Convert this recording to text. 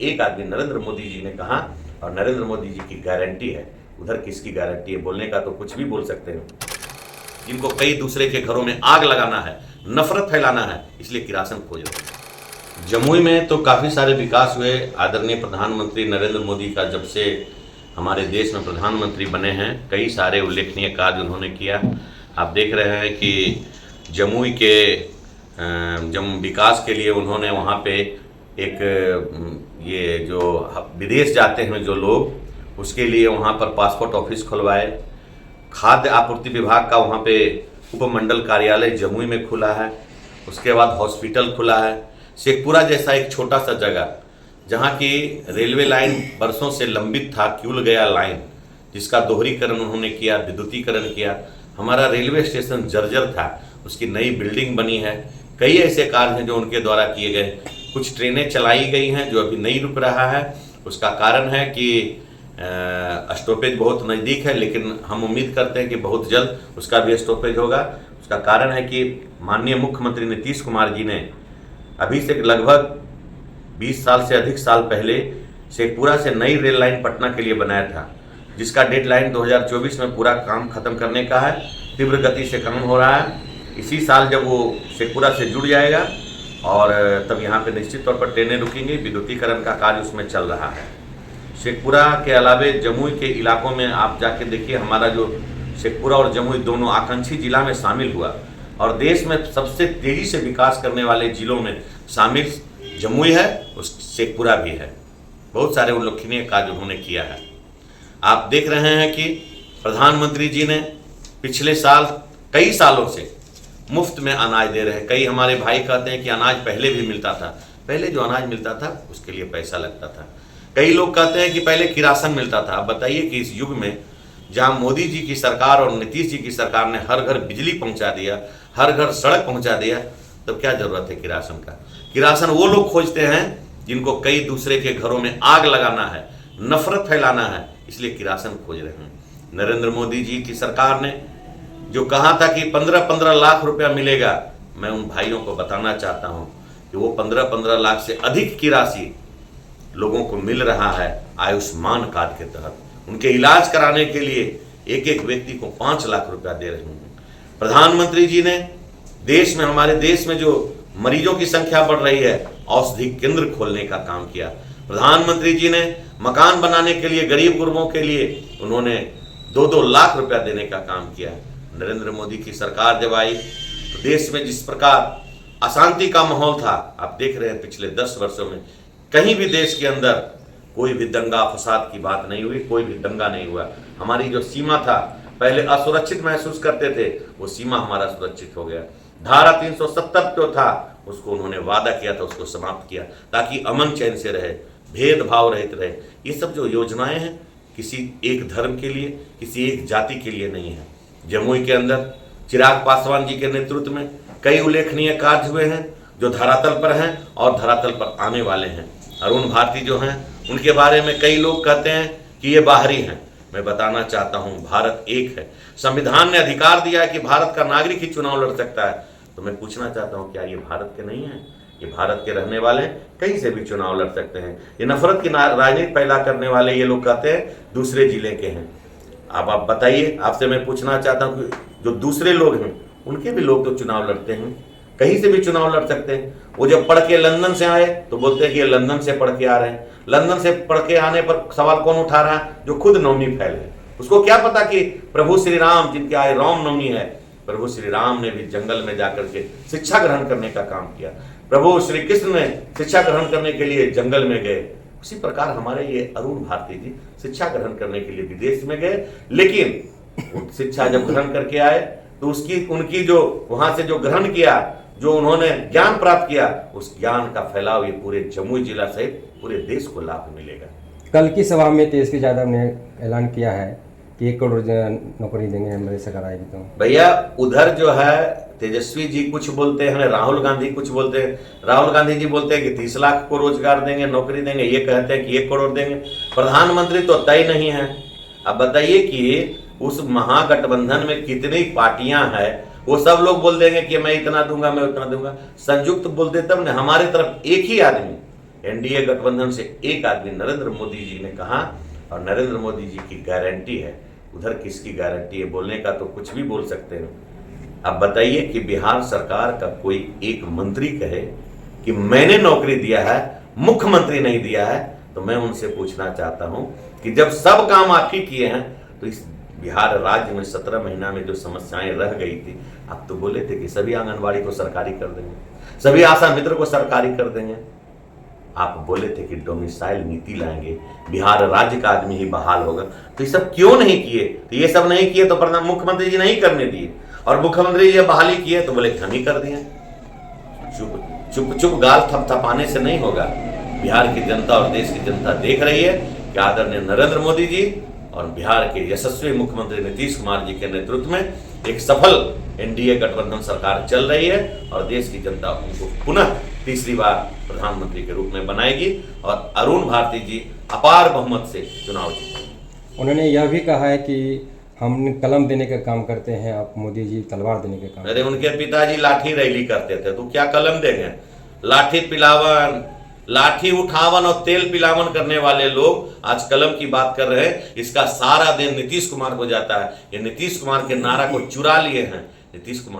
एक आदमी नरेंद्र मोदी जी ने कहा, और नरेंद्र मोदी जी की गारंटी है, उधर किसकी गारंटी है? बोलने का तो कुछ भी बोल सकते हैं। जिनको कई दूसरे के घरों में आग लगाना है, नफरत फैलाना है, इसलिए किरासन खोज रहे हैं। जमुई में तो काफ़ी सारे विकास हुए। आदरणीय प्रधानमंत्री नरेंद्र मोदी का जब से हमारे देश में प्रधानमंत्री बने हैं, कई सारे उल्लेखनीय कार्य उन्होंने किया। आप देख रहे हैं कि जमुई के विकास के लिए उन्होंने वहाँ पे एक ये जो विदेश जाते हैं जो लोग, उसके लिए वहाँ पर पासपोर्ट ऑफिस खुलवाए। खाद्य आपूर्ति विभाग का वहाँ पे उपमंडल कार्यालय जमुई में खुला है। उसके बाद हॉस्पिटल खुला है। शेखपुरा जैसा एक छोटा सा जगह जहाँ की रेलवे लाइन बरसों से लंबित था, क्यूल गया लाइन, जिसका दोहरीकरण उन्होंने किया, विद्युतीकरण किया। हमारा रेलवे स्टेशन जर्जर था, उसकी नई बिल्डिंग बनी है। कई ऐसे कार्य हैं जो उनके द्वारा किए गए। कुछ ट्रेनें चलाई गई हैं जो अभी नहीं रुक रहा है। उसका कारण है कि स्टॉपेज बहुत नज़दीक है, लेकिन हम उम्मीद करते हैं कि बहुत जल्द उसका भी स्टॉपेज होगा। उसका कारण है कि माननीय मुख्यमंत्री नीतीश कुमार जी ने अभी से लगभग 20 साल से अधिक साल पहले शेखपुरा से नई रेल लाइन पटना के लिए बनाया था, जिसका डेडलाइन 2024 में पूरा काम खत्म करने का है। तीव्र गति से काम हो रहा है। इसी साल जब वो शेखपुरा से जुड़ जाएगा और तब यहाँ पे निश्चित तौर पर ट्रेनें रुकेंगी। विद्युतीकरण का कार्य उसमें चल रहा है। शेखपुरा के अलावे जमुई के इलाकों में आप जाके देखिए, हमारा जो शेखपुरा और जमुई दोनों आकांक्षी जिला में शामिल हुआ, और देश में सबसे तेजी से विकास करने वाले जिलों में शामिल जमुई है, उस शेखपुरा भी है। बहुत सारे उल्लेखनीय कार्य उन्होंने किया है। आप देख रहे हैं कि प्रधानमंत्री जी ने पिछले साल कई सालों से मुफ्त में अनाज दे रहे हैं। कई हमारे भाई कहते हैं कि अनाज पहले भी मिलता था। पहले जो अनाज मिलता था उसके लिए पैसा लगता था। कई लोग कहते हैं कि पहले किरासन मिलता था। अब बताइए कि इस युग में जहां मोदी जी की सरकार और नीतीश जी की सरकार ने हर घर बिजली पहुंचा दिया, हर घर सड़क पहुंचा दिया, तो क्या जरूरत है किरासन का? किरासन वो लोग खोजते हैं जिनको कई दूसरे के घरों में आग लगाना है, नफरत फैलाना है, इसलिए किरासन खोज रहे हैं। नरेंद्र मोदी जी की सरकार ने जो कहा था कि 15-15 लाख रुपया मिलेगा, मैं उन भाइयों को बताना चाहता हूं कि वो 15-15 लाख से अधिक की राशि लोगों को मिल रहा है आयुष्मान कार्ड के तहत। उनके इलाज कराने के लिए एक एक व्यक्ति को 5 लाख रुपया दे रहे हैं। प्रधानमंत्री जी ने देश में, हमारे देश में जो मरीजों की संख्या बढ़ रही है, औषधि केंद्र खोलने का काम किया। प्रधानमंत्री जी ने मकान बनाने के लिए गरीब गुरबों के लिए उन्होंने 2-2 लाख रुपया देने का काम किया। नरेंद्र मोदी की सरकार जब आई तो देश में जिस प्रकार अशांति का माहौल था, आप देख रहे हैं पिछले 10 वर्षों में कहीं भी देश के अंदर कोई भी दंगा फसाद की बात नहीं हुई, कोई भी दंगा नहीं हुआ। हमारी जो सीमा था, पहले असुरक्षित महसूस करते थे, वो सीमा हमारा सुरक्षित हो गया। धारा 370 जो था उसको उन्होंने वादा किया था, उसको समाप्त किया ताकि अमन चैन से रहे, भेदभाव रहित रहे। ये सब जो योजनाएं हैं किसी एक धर्म के लिए, किसी एक जाति के लिए नहीं है। जमुई के अंदर चिराग पासवान जी के नेतृत्व में कई उल्लेखनीय कार्य हुए हैं जो धरातल पर हैं और धरातल पर आने वाले हैं। अरुण भारती जो हैं, उनके बारे में कई लोग कहते हैं कि ये बाहरी हैं। मैं बताना चाहता हूं, भारत एक है। संविधान ने अधिकार दिया है कि भारत का नागरिक ही चुनाव लड़ सकता है। तो मैं पूछना चाहता हूं, क्या ये भारत के नहीं हैं? ये भारत के रहने वाले कहीं से भी चुनाव लड़ सकते हैं। ये नफरत की राजनीति पैदा करने वाले ये लोग कहते हैं दूसरे जिले के हैं। अब आप बताइए, आपसे मैं पूछना चाहता हूँ कि जो दूसरे लोग हैं उनके भी लोग तो चुनाव लड़ते हैं, कहीं से भी चुनाव लड़ सकते हैं। वो जब पढ़ के लंदन से आए तो बोलते हैं कि ये लंदन से पढ़ के आ रहे हैं। लंदन से पढ़ के आने पर सवाल कौन उठा रहा है? जो खुद नवमी फैले। उसको क्या पता कि प्रभु श्री राम जिनके आए राम नवमी है। प्रभु श्री राम ने भी जंगल में जाकर के शिक्षा ग्रहण करने का काम किया। प्रभु श्री कृष्ण ने शिक्षा ग्रहण करने के लिए जंगल में गए। उसी प्रकार हमारे ये अरुण भारती जी शिक्षा ग्रहण करने के लिए विदेश में गए, लेकिन शिक्षा जब ग्रहण करके आए तो उनकी जो वहां से जो ग्रहण किया, जो उन्होंने ज्ञान प्राप्त किया, उस ज्ञान का फैलाव ये पूरे जमुई जिला सहित पूरे देश को लाभ मिलेगा। कल की सभा में तेजस्वी यादव ने ऐलान किया है कि 1 करोड़ नौकरी देंगे हमारे सरकार आएगी तो। भैया उधर जो है तेजस्वी जी कुछ बोलते हैं, राहुल गांधी कुछ बोलते हैं। राहुल गांधी जी बोलते हैं कि 30 लाख को रोजगार देंगे, नौकरी देंगे। ये कहते हैं कि 1 करोड़ देंगे। प्रधानमंत्री तो तय नहीं है। अब बताइए कि उस महागठबंधन में कितनी पार्टियां हैं, वो सब लोग बोल देंगे कि मैं इतना दूंगा, मैं उतना दूंगा। संयुक्त बोलते तब ने हमारे तरफ एक ही आदमी एनडीए गठबंधन से एक आदमी नरेंद्र मोदी जी ने कहा, और नरेंद्र मोदी जी की गारंटी है, उधर किसकी गारंटी है? बोलने का तो कुछ भी बोल सकते हैं। अब बताइए कि बिहार सरकार का कोई एक मंत्री कहे कि मैंने नौकरी दिया है, मुख्यमंत्री नहीं दिया है, तो मैं उनसे पूछना चाहता हूं कि जब सब काम आप ही किए हैं, तो इस बिहार राज्य में 17 महीना में जो समस्याएं रह गई थी, आप तो बोले थे कि सभी आंगनबाड़ी को सरकारी कर देंगे, सभी आशा मित्र को सरकारी कर देंगे। आप बोले थे कि डोमिसाइल नीति लाएंगे, बिहार राज्य का आदमी ही बहाल होगा। तो ये सब क्यों नहीं किए? तो ये सब नहीं किए तो प्रधान मुख्यमंत्री जी नहीं करने दिए, और मुख्यमंत्री जी बहाली किए तो बोले हम ही कर दिए। चुप चुप गाल थपथपाने से नहीं होगा। बिहार की जनता और देश की जनता देख रही है कि आदरणीय नरेंद्र मोदी जी और बिहार के यशस्वी मुख्यमंत्री नीतीश कुमार जी के नेतृत्व में एक सफल एनडीए गठबंधन सरकार चल रही है, और देश की जनता उनको पुनः तीसरी बार प्रधानमंत्री के रूप में बनाएगी, और अरुण भारती जी अपार बहुमत से चुनाव जीतेंगे। उन्होंने यह भी कहा है कि हम कलम देने का काम करते हैं, आप मोदी जी तलवार देने का काम। अरे उनके पिताजी लाठी रैली करते थे, तो क्या कलम देंगे? लाठी पिलावन, लाठी उठावन और तेल पिलावन करने वाले लोग आज कलम की बात कर रहे हैं। इसका सारा दिन नीतीश कुमार को जाता है। ये नीतीश कुमार के नारा को चुरा लिए हैं। नीतीश कुमार